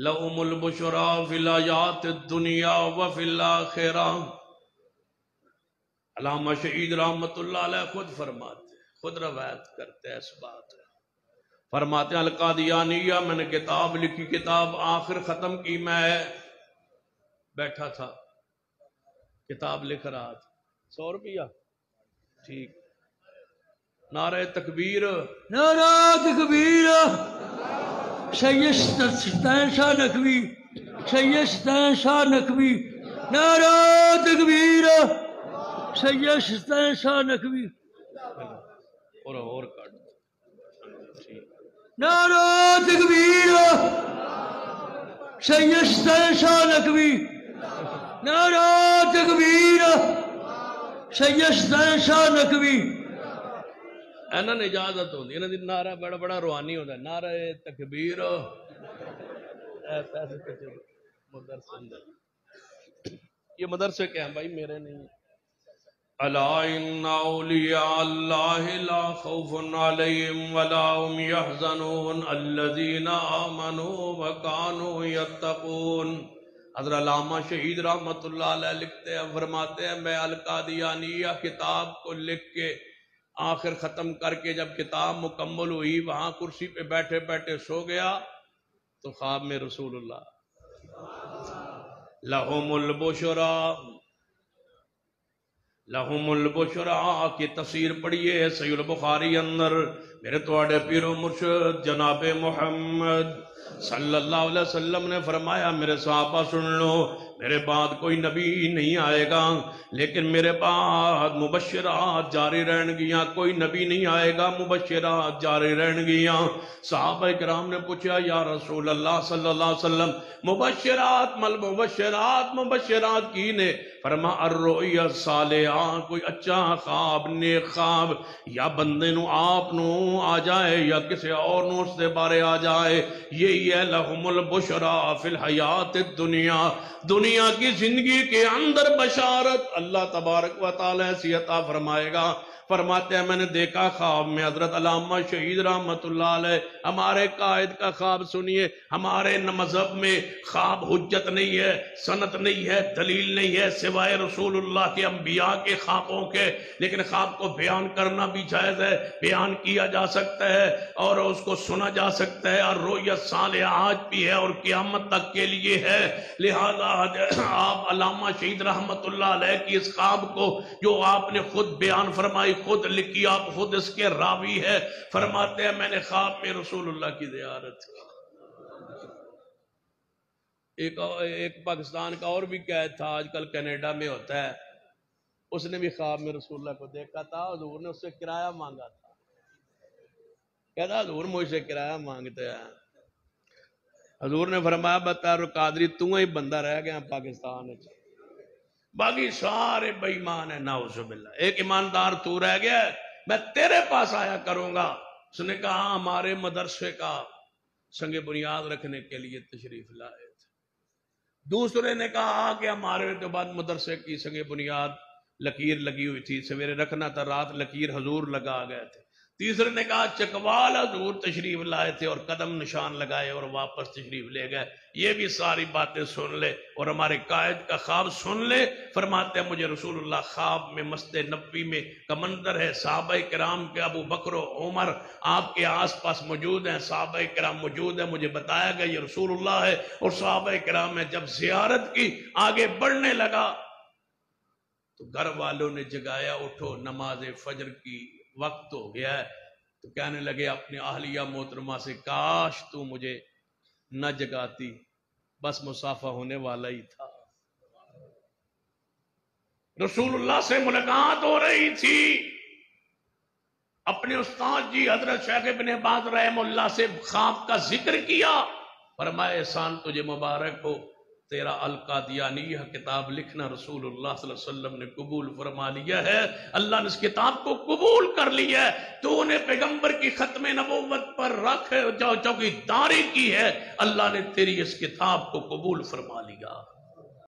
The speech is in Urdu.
لَهُمُ الْبُشْرَى فِي الْحَيَاةِ الدُّنْيَا وَفِي الْآخِرَةِ۔ علامہ شہید رحمت اللہ علیہ خود فرماتے ہیں، خود روایت کرتے ہیں اس بات کو، فرماتے ہیں القادیانیہ میں نے کتاب لکھی، کتاب آخر ختم کی، میں بیٹھا تھا کتاب لکھ رہا تھا، 100 روپیہ ٹھیک، نعرہ تکبیر، نعرہ تکبیر، سید ستائن شاہ نقوی، سید ستائن شاہ نقوی، نعرہ تکبیر، سید ستائن شاہ نقوی، اور کاٹ نعرہ تکبیر، سید ستائن شاہ نقوی، نعرہ تکبیر، سید ستائن شاہ نقوی۔ اینا نے اجازت ہوندی، اینا دی نعرہ بڑا بڑا روحانی ہوتا ہے، نعرہ تکبیر پیسے کچھ مدرسے اندر، یہ مدرسے کیا ہیں بھائی، میرے نہیں۔ الا ان اولیاء اللہ لا خوف علیہم ولا هم يحزنون الذین آمنوا وكانوا يتقون۔ حضرت علامہ شہید رحمت اللہ علیہ لکھتے ہیں، فرماتے ہیں میں القادیانیہ کتاب کو لکھ کے آخر ختم کر کے جب کتاب مکمل ہوئی، وہاں کرسی پہ بیٹھے بیٹھے سو گیا تو خواب میں رسول اللہ لہم البشرا، لہم البشرا کی تفسیر پڑھیے صحیح البخاری اندر، میرے توڑے پیر و مرشد جناب محمد صلی اللہ علیہ وسلم نے فرمایا میرے صحابہ سن لو، میرے بعد کوئی نبی نہیں آئے گا لیکن میرے بعد مبشرات جاری رہن گیاں، کوئی نبی نہیں آئے گا مبشرات جاری رہن گیاں۔ صحابہ کرام نے پوچھا یا رسول اللہ صلی اللہ علیہ وسلم مبشرات مل مبشرات، مبشرات کی نے؟ فرما الرؤیا الصالحہ، کوئی اچھا خواب نیک خواب یا بندے نو آپ نو آ جائے یا کسی اور نو اس دے بارے آ جائے، یہی ہے لہم البشرا فی الحیات الدنیا، دنیا کی زندگی کے اندر بشارت اللہ تبارک و تعالی ایسی عطا فرمائے گا۔ فرماتے ہیں میں نے دیکھا خواب میں حضرت علامہ شہید رحمت اللہ علیہ، ہمارے قائد کا خواب سنیے، ہمارے مذہب میں خواب حجت نہیں ہے، سند نہیں ہے، دلیل نہیں ہے سوائے رسول اللہ کے انبیاء کے خوابوں کے، لیکن خواب کو بیان کرنا بھی جائز ہے، بیان کیا جا سکتا ہے اور اس کو سنا جا سکتا ہے، اور رؤیت صالحہ آج بھی ہے اور قیامت تک کے لیے ہے۔ لہذا آپ علامہ شہید رحمت اللہ علیہ کی اس خواب کو جو آپ نے خود بیان فرمائی، خود لکھی، آپ خود اس کے راوی ہے، فرماتے ہیں میں نے خواب میں رسول اللہ کی زیارت کی۔ ایک پاکستان کا اور بھی قید تھا، آج کل کینیڈا میں ہوتا ہے، اس نے بھی خواب میں رسول اللہ کو دیکھا تھا، حضور نے اس سے کرایہ مانگا تھا، کہتا حضور مجھ سے کرایہ مانگتے ہیں۔ حضور نے فرمایا بتا رو قادری تو ہی بندہ رہ گیا پاکستان، باقی سارے بے ایمان ہیں، نعوذ باللہ، ایک ایماندار تو رہ گیا ہے، میں تیرے پاس آیا کروں گا۔ اس نے کہا ہمارے مدرسے کا سنگ بنیاد رکھنے کے لیے تشریف لائے تھے۔ دوسرے نے کہا کہ ہمارے تو بعد مدرسے کی سنگ بنیاد لکیر لگی ہوئی تھی، سویرے رکھنا تھا، رات لکیر حضور لگا گئے تھے۔ تیسرے نے کہا چکوال حضور تشریف لائے تھے اور قدم نشان لگائے اور واپس تشریف لے گئے۔ یہ بھی ساری باتیں سن لے اور ہمارے قائد کا خواب سن لے۔ فرماتے ہیں مجھے رسول اللہ خواب میں مسجد نبوی میں کا منظر ہے، صحابہ کرام کے ابو بکر و عمر آپ کے آس پاس موجود ہیں، صحابہ کرام موجود ہیں، مجھے بتایا گیا یہ رسول اللہ ہے، اور صحابہ کرام نے جب زیارت کی آگے بڑھنے لگا تو گھر والوں نے جگایا، اٹھو نماز فجر کی وقت ہو گیا ہے، تو کہنے لگے اپنے اہلیہ محترمہ سے کاش تو مجھے نہ جگاتی، بس مسافہ ہونے والا ہی تھا۔ رسول اللہ سے ملاقات ہو رہی تھی، اپنے استاد جی حضرت شیخ ابن باز رحم اللہ سے خواب کا ذکر کیا، فرمایا احسان تجھے مبارک ہو، تیرا القادیانیہ کتاب لکھنا رسول اللہ صلی اللہ علیہ وسلم نے قبول فرما لیا ہے، اللہ نے اس کتاب کو قبول کر لیا ہے، تو نے پیغمبر کی ختم نبوت پر رکھ چوکی داری کی ہے، اللہ نے تیری اس کتاب کو قبول فرما لیا۔